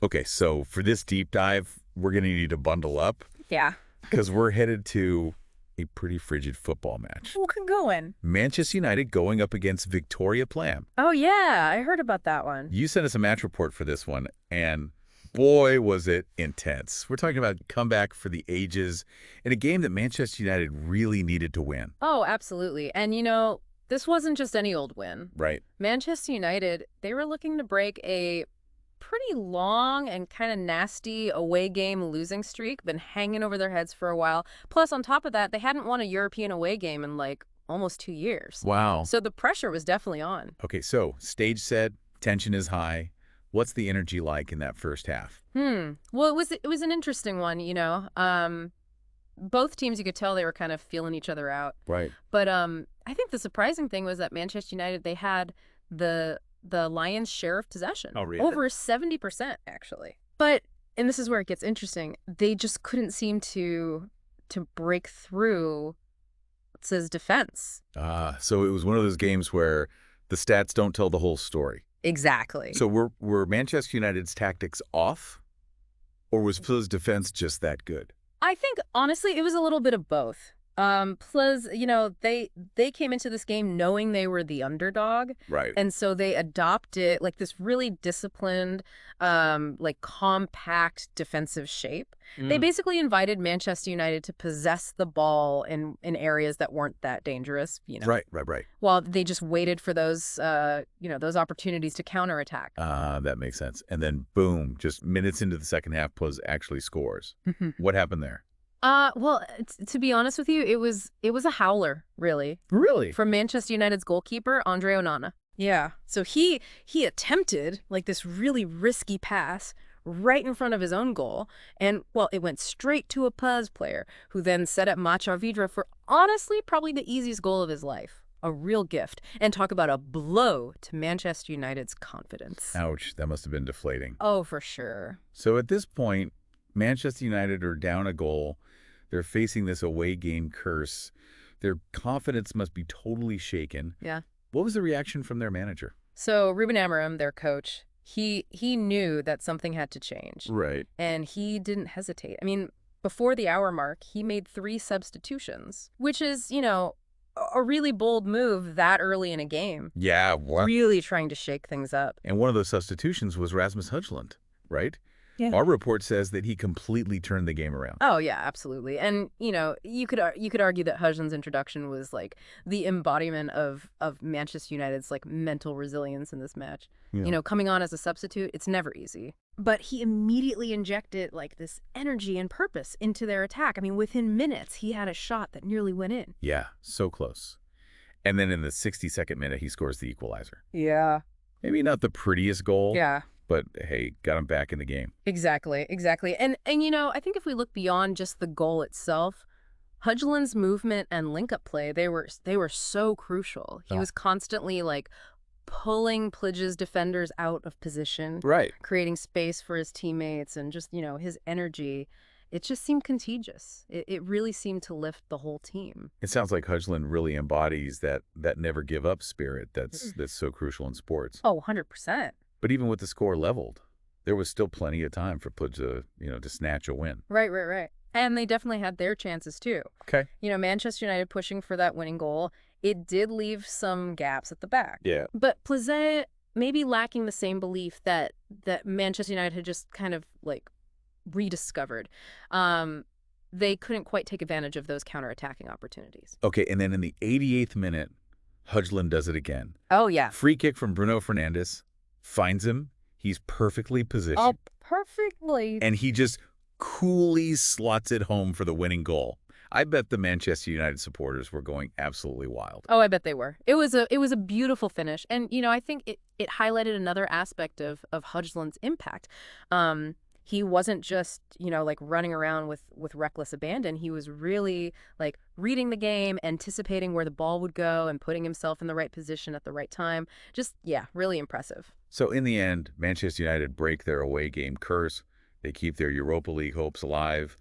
Okay, so for this deep dive, we're going to need to bundle up Yeah. because we're headed to a pretty frigid football match. We'll get going. Manchester United going up against Viktoria Plzeň. Oh, yeah. I heard about that one. You sent us a match report for this one, and boy, was it intense. We're talking about comeback for the ages in a game that Manchester United really needed to win. Oh, absolutely. And, this wasn't just any old win. Right. Manchester United, they were looking to break a pretty long and kind of nasty away game losing streak, been hanging over their heads for a while. Plus, on top of that, they hadn't won a European away game in almost 2 years. Wow. So the pressure was definitely on. Okay, so stage set, tension is high. What's the energy like in that first half? Well, it was an interesting one, Both teams, you could tell they were kind of feeling each other out. Right. But I think the surprising thing was that Manchester United, they had the lion's share of possession. Oh, really? Over 70%, actually. But, and this is where it gets interesting, they just couldn't seem to break through Plz's defense. So it was one of those games where the stats don't tell the whole story. Exactly. So were Manchester United's tactics off, or was Plz's defense just that good? I think, honestly, it was a little bit of both. Plz, they came into this game knowing they were the underdog. Right. And so they adopted this really disciplined, compact defensive shape. They basically invited Manchester United to possess the ball in areas that weren't that dangerous, Right. While they just waited for those opportunities to counterattack. That makes sense. And then, boom, just minutes into the second half, Plz actually scores. What happened there? Well, to be honest with you, it was a howler, really. Really? From Manchester United's goalkeeper, Andre Onana. Yeah. So he attempted this really risky pass right in front of his own goal, and it went straight to a Plz player who then set up Macha Vidra for honestly probably the easiest goal of his life. A real gift. And talk about a blow to Manchester United's confidence. Ouch, that must have been deflating. Oh, for sure. So at this point, Manchester United are down a goal. They're facing this away game curse. Their confidence must be totally shaken. Yeah. What was the reaction from their manager? So Ruben Amorim, their coach, he knew that something had to change. Right. And he didn't hesitate. I mean, before the hour mark, he made 3 substitutions, which is, a really bold move that early in a game. Yeah. What? Really trying to shake things up. And one of those substitutions was Rasmus Højlund, right? Yeah. Our report says that he completely turned the game around. Oh, yeah, absolutely. And, you could argue that Højlund's introduction was the embodiment of Manchester United's mental resilience in this match. Yeah. Coming on as a substitute, it's never easy. But he immediately injected this energy and purpose into their attack. I mean, within minutes, he had a shot that nearly went in. Yeah, so close. And then in the 62nd minute, he scores the equalizer. Yeah. Maybe not the prettiest goal. Yeah. But, hey, got him back in the game. Exactly. And I think if we look beyond just the goal itself, Højlund's movement and link-up play, they were so crucial. He was constantly, pulling Plz's defenders out of position. Right. Creating space for his teammates and just, his energy. It just seemed contagious. It really seemed to lift the whole team. It sounds like Højlund really embodies that never-give-up spirit that's so crucial in sports. Oh, 100%. But even with the score leveled, there was still plenty of time for Plz to snatch a win. Right. And they definitely had their chances, too. Okay. Manchester United pushing for that winning goal, it did leave some gaps at the back. Yeah. But Plzeň maybe lacking the same belief that Manchester United had just kind of, rediscovered. They couldn't quite take advantage of those counterattacking opportunities. Okay, and then in the 88th minute, Højlund does it again. Oh, yeah. Free kick from Bruno Fernandes. Finds him. He's perfectly positioned. Oh, perfectly. And he just coolly slots it home for the winning goal. I bet the Manchester United supporters were going absolutely wild. Oh, I bet they were. It was a beautiful finish. And, I think it highlighted another aspect of Højlund's impact. He wasn't just, running around with reckless abandon. He was really, reading the game, anticipating where the ball would go, and putting himself in the right position at the right time. Just, yeah, really impressive. So in the end, Manchester United break their away game curse. They keep their Europa League hopes alive.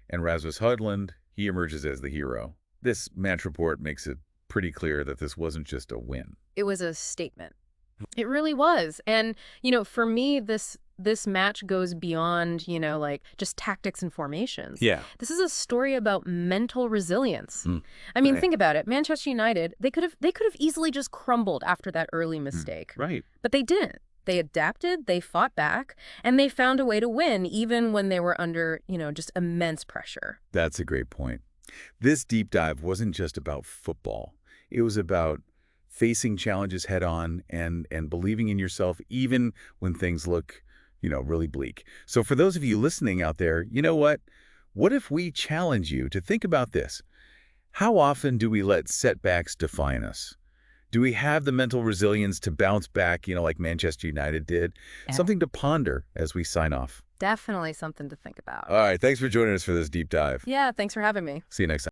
And Rasmus Højlund, he emerges as the hero. This match report makes it pretty clear that this wasn't just a win. It was a statement. It really was. And, for me, this this match goes beyond, like just tactics and formations. Yeah. This is a story about mental resilience. I mean, think about it. Manchester United, they could have easily just crumbled after that early mistake. Right. But they didn't. They adapted, they fought back, and they found a way to win even when they were under, just immense pressure. That's a great point. This deep dive wasn't just about football. It was about facing challenges head on and believing in yourself even when things look, really bleak. So for those of you listening out there, you know what? What if we challenge you to think about this? How often do we let setbacks define us? Do we have the mental resilience to bounce back, like Manchester United did? Yeah. Something to ponder as we sign off. Definitely something to think about. All right, thanks for joining us for this deep dive. Yeah, thanks for having me. See you next time.